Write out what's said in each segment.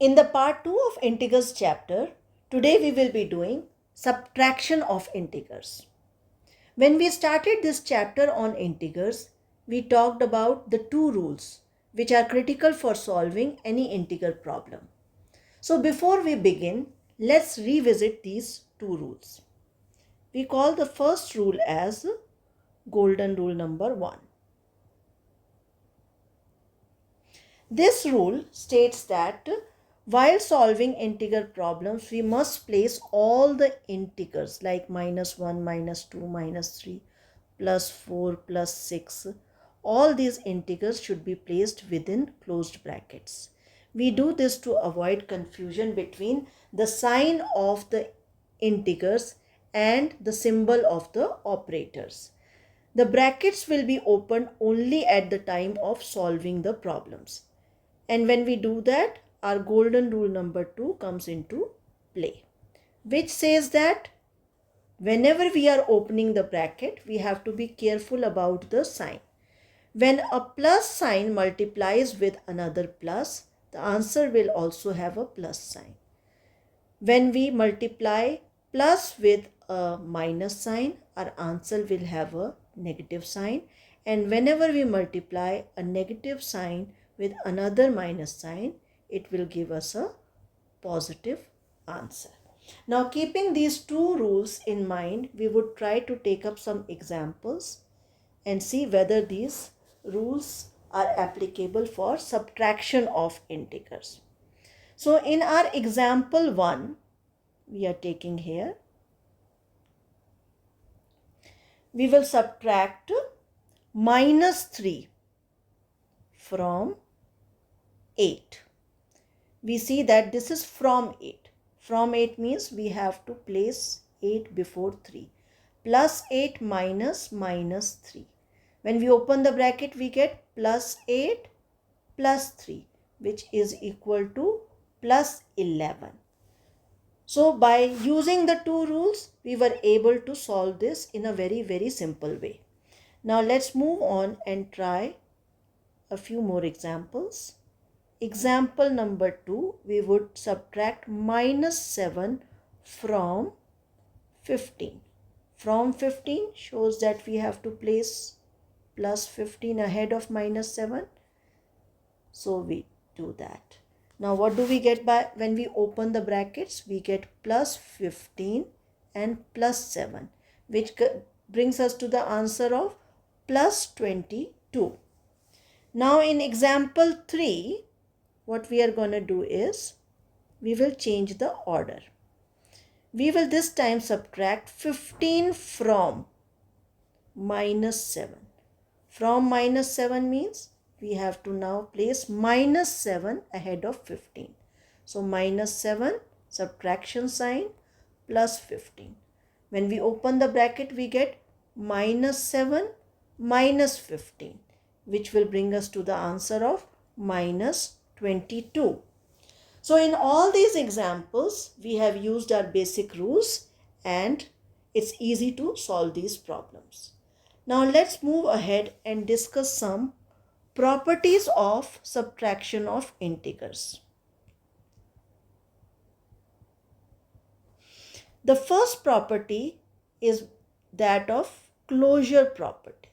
In the part 2 of integers chapter, today we will be doing subtraction of integers. When we started this chapter on integers, we talked about the two rules which are critical for solving any integer problem. So before we begin, let's revisit these two rules. We call the first rule as golden rule number 1. This rule states that while solving integer problems, we must place all the integers like -1, -2, -3, +4, +6. All these integers should be placed within closed brackets. We do this to avoid confusion between the sign of the integers and the symbol of the operators. The brackets will be opened only at the time of solving the problems. And when we do that, our golden rule number 2 comes into play, which says that whenever we are opening the bracket, we have to be careful about the sign. When a plus sign multiplies with another plus, the answer will also have a plus sign. When we multiply plus with a minus sign, our answer will have a negative sign. And whenever we multiply a negative sign with another minus sign, it will give us a positive answer. Now, keeping these two rules in mind, we would try to take up some examples and see whether these rules are applicable for subtraction of integers. So, in our example 1, we are taking here, we will subtract -3 from 8. We see that this is from 8. From 8 means we have to place 8 before 3. Plus 8 minus -3. When we open the bracket, we get +8 plus 3, which is equal to +11. So by using the two rules, we were able to solve this in a very simple way. Now let's move on and try a few more examples. Example number 2, we would subtract -7 from 15. From 15 shows that we have to place +15 ahead of -7. So we do that. Now what do we get by when we open the brackets? We get +15 and +7, which brings us to the answer of +22. Now in example 3, what we are going to do is we will change the order. We will this time subtract 15 from -7. From -7 means we have to now place -7 ahead of 15. So -7, subtraction sign, +15. When we open the bracket, we get -7 minus 15, which will bring us to the answer of -22. So in all these examples, we have used our basic rules and it's easy to solve these problems. Now let's move ahead and discuss some properties of subtraction of integers. The first property is that of closure property,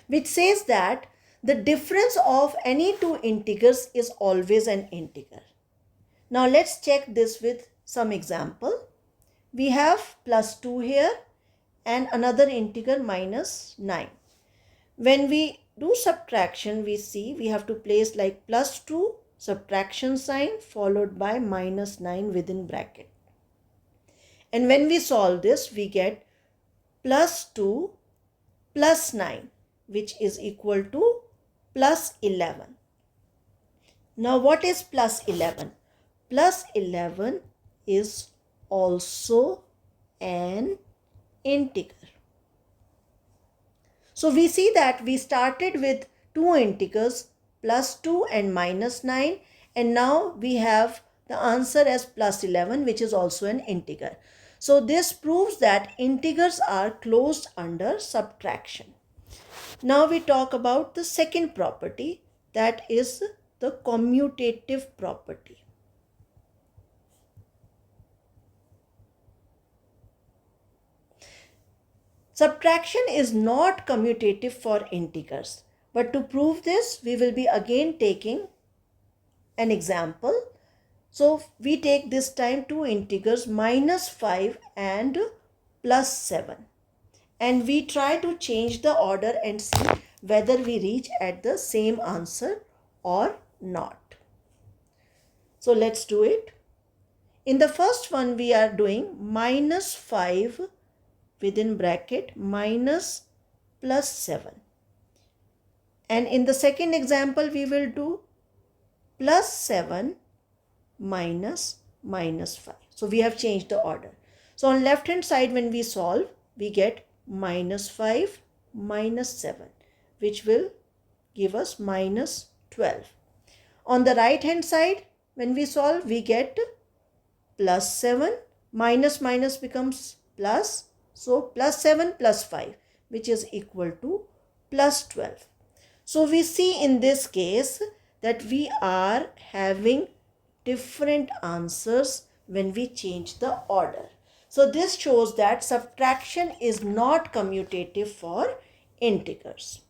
which says that the difference of any two integers is always an integer. Now let's check this with some example. We have +2 here and another integer -9. When we do subtraction, we see we have to place like +2, subtraction sign followed by -9 within bracket. And when we solve this, we get +2 plus 9, which is equal to +11. Now what is +11? +11 is also an integer. So we see that we started with two integers, +2 and -9, and now we have the answer as +11, which is also an integer. So this proves that integers are closed under subtraction. Now we talk about the second property, that is the commutative property. Subtraction is not commutative for integers. But to prove this, we will be again taking an example. So we take this time two integers -5 and +7. And we try to change the order and see whether we reach at the same answer or not. So let's do it. In the first one, we are doing -5 within bracket minus +7. And in the second example, we will do +7 minus -5. So we have changed the order. So on left hand side, when we solve, we get -5 minus 7, which will give us -12. On the right hand side, when we solve, we get +7 minus minus becomes plus. So +7 plus 5, which is equal to +12. So we see in this case that we are having different answers when we change the order. So this shows that subtraction is not commutative for integers.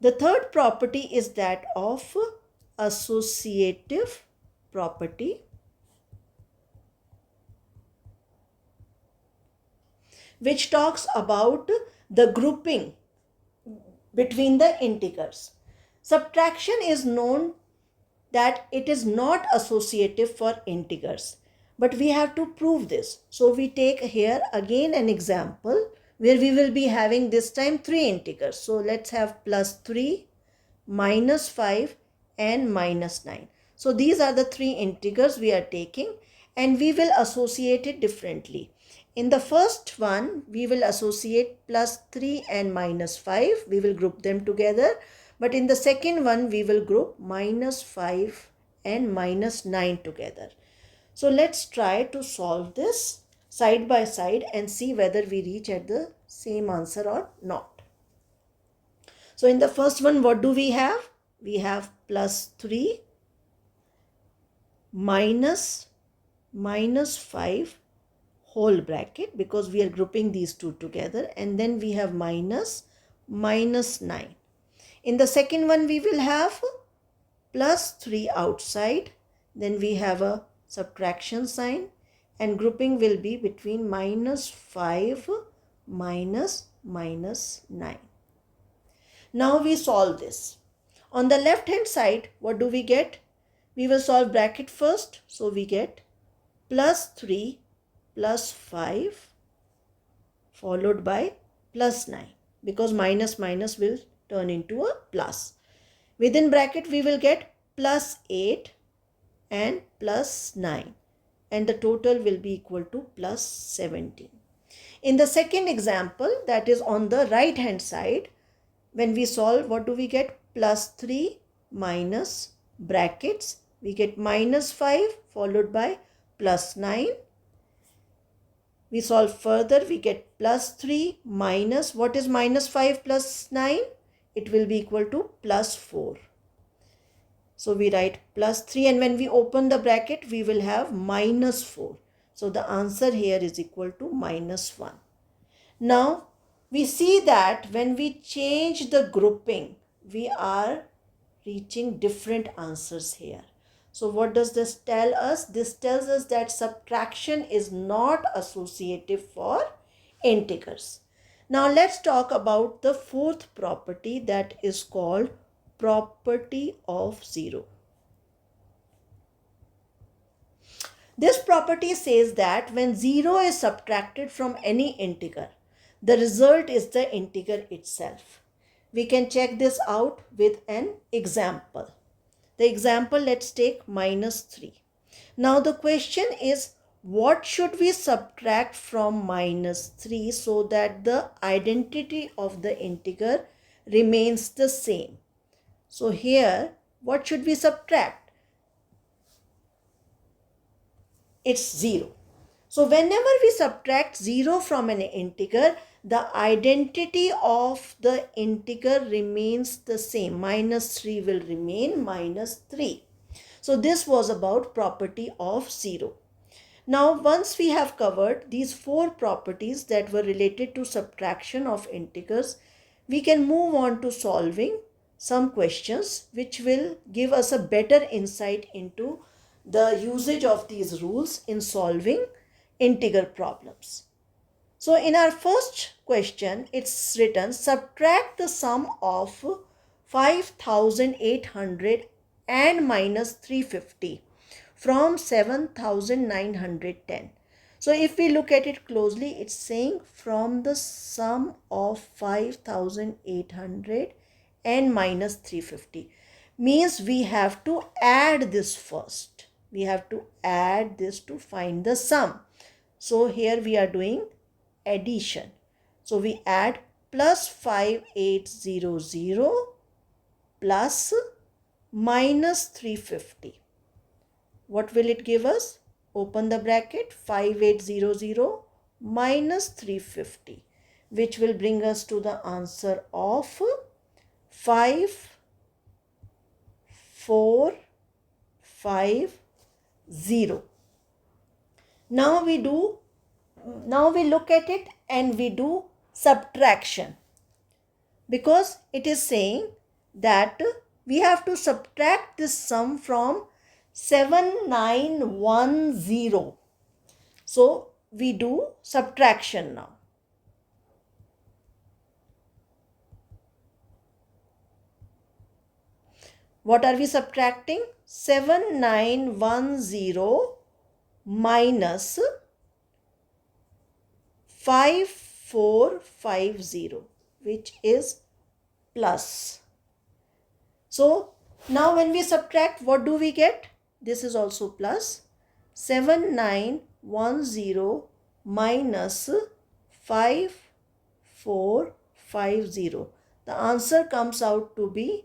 The third property is that of associative property, which talks about the grouping between the integers. Subtraction is known that it is not associative for integers, but we have to prove this. So we take here again an example where we will be having this time three integers. So let's have +3, -5 and -9. So these are the three integers we are taking, and we will associate it differently. In the first one, we will associate +3 and -5. We will group them together. But in the second one, we will group -5 and -9 together. So let's try to solve this side by side and see whether we reach at the same answer or not. So in the first one, what do we have? We have +3 minus -5 whole bracket, because we are grouping these two together, and then we have -9. In the second one, we will have +3 outside, then we have a subtraction sign, and grouping will be between -5 minus -9. Now we solve this. On the left hand side, what do we get? We will solve bracket first. So we get +3 plus 5 followed by +9, because minus minus will turn into a plus. Within bracket, we will get +8 and +9, and the total will be equal to +17. In the second example, that is on the right hand side, when we solve, what do we get? +3 minus brackets, we get -5 followed by +9. We solve further, we get +3 minus, what is -5 plus 9? It will be equal to +4. So we write +3, and when we open the bracket, we will have -4. So the answer here is equal to -1. Now we see that when we change the grouping, we are reaching different answers here. So what does this tell us? This tells us that subtraction is not associative for integers. Now let's talk about the fourth property, that is called property of zero. This property says that when 0 is subtracted from any integer, the result is the integer itself. We can check this out with an example. The example, let's take -3. Now the question is, what should we subtract from -3 so that the identity of the integer remains the same? So here, what should we subtract? It's 0. So whenever we subtract 0 from an integer, the identity of the integer remains the same. Minus 3 will remain minus 3. So this was about property of 0. Now, once we have covered these 4 properties that were related to subtraction of integers, we can move on to solving some questions which will give us a better insight into the usage of these rules in solving integer problems. So in our first question, it's written subtract the sum of 5,800 and minus 350 from 7,910. So if we look at it closely, it's saying from the sum of 5,800 and minus 350. Means we have to add this first. We have to add this to find the sum. So here we are doing addition. So we add plus 5800 plus minus 350. What will it give us? Open the bracket, 5800 minus 350, which will bring us to the answer of 5450. Now we look at it and we do subtraction, because it is saying that we have to subtract this sum from 7910. So we do subtraction now. What are we subtracting? 7910 minus 5450, which is plus. So now when we subtract, what do we get? This is also plus. 7910 minus 5450. The answer comes out to be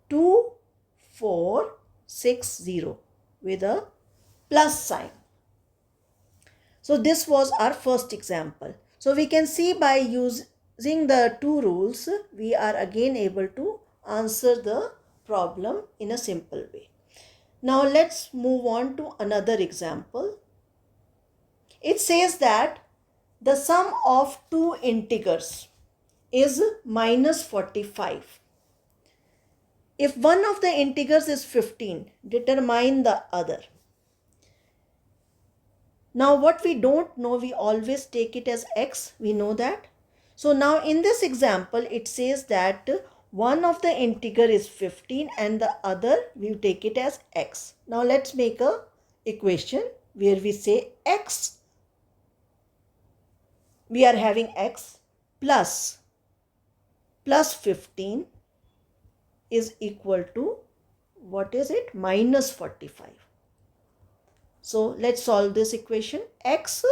2460 with a plus sign. So this was our first example. So we can see by using the two rules, we are again able to answer the problem in a simple way. Now let's move on to another example. It says that the sum of two integers is minus 45. If one of the integers is 15, determine the other. Now what we don't know, we always take it as x, we know that. So now in this example, it says that one of the integer is 15 and the other we take it as x. Now let's make a equation where we say x, we are having x plus 15 is equal to, what is it? Minus 45. So let's solve this equation. X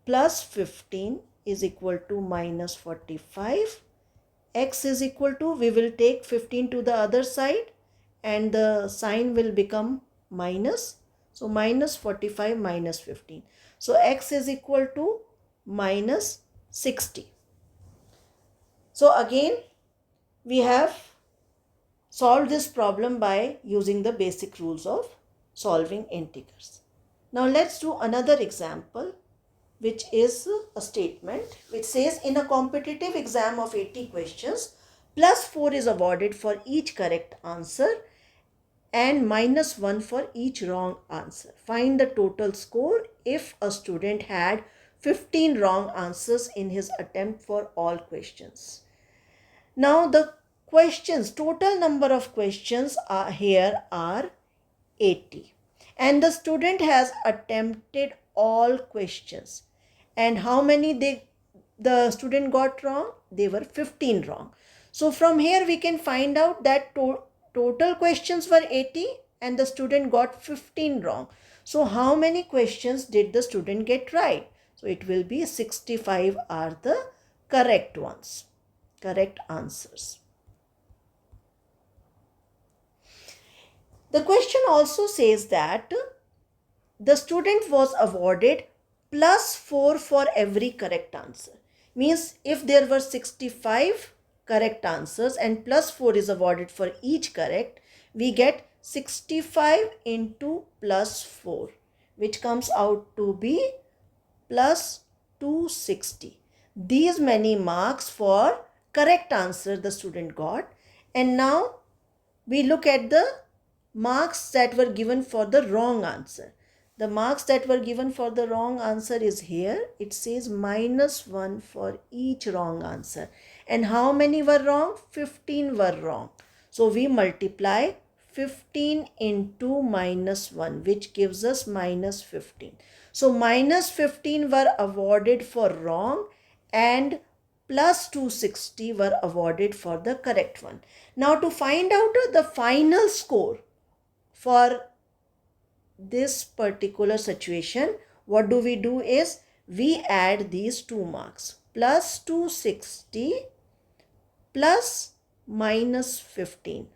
plus 15 is equal to minus 45. X is equal to, we will take 15 to the other side and the sign will become minus. So minus 45 minus 15. So x is equal to minus 60. So again, we have solved this problem by using the basic rules of solving integers. Now let's do another example, which is a statement which says in a competitive exam of 80 questions, plus 4 is awarded for each correct answer and minus 1 for each wrong answer. Find the total score if a student had 15 wrong answers in his attempt for all questions. Now the questions, total number of questions here are 80 and the student has attempted all questions. And how many the student got wrong? They were 15 wrong. So from here we can find out that total questions were 80 and the student got 15 wrong. So how many questions did the student get right? So it will be 65 are the correct ones, correct answers. The question also says that the student was awarded plus 4 for every correct answer. Means if there were 65 correct answers and plus 4 is awarded for each correct, we get 65 into plus 4, which comes out to be plus 260. These many marks for correct answer the student got. And now we look at the marks that were given for the wrong answer. The marks that were given for the wrong answer is here. It says -1 for each wrong answer. And how many were wrong? 15 were wrong. So we multiply 15 into -1, which gives us -15. So -15 were awarded for wrong and plus 260 were awarded for the correct one. Now to find out the final score for this particular situation, what do? Is we add these two marks, plus 260 plus -15.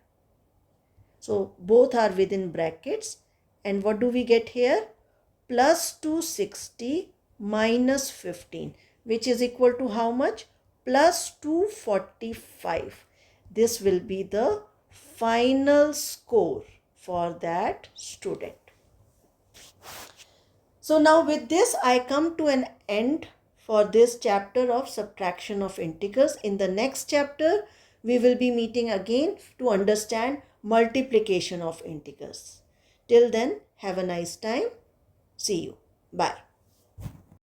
So both are within brackets, and what do we get here? Plus 260 minus 15, which is equal to how much? Plus 245. This will be the final score for that student. So now with this, I come to an end for this chapter of subtraction of integers. In the next chapter, we will be meeting again to understand multiplication of integers. Till then, have a nice time. See you. Bye.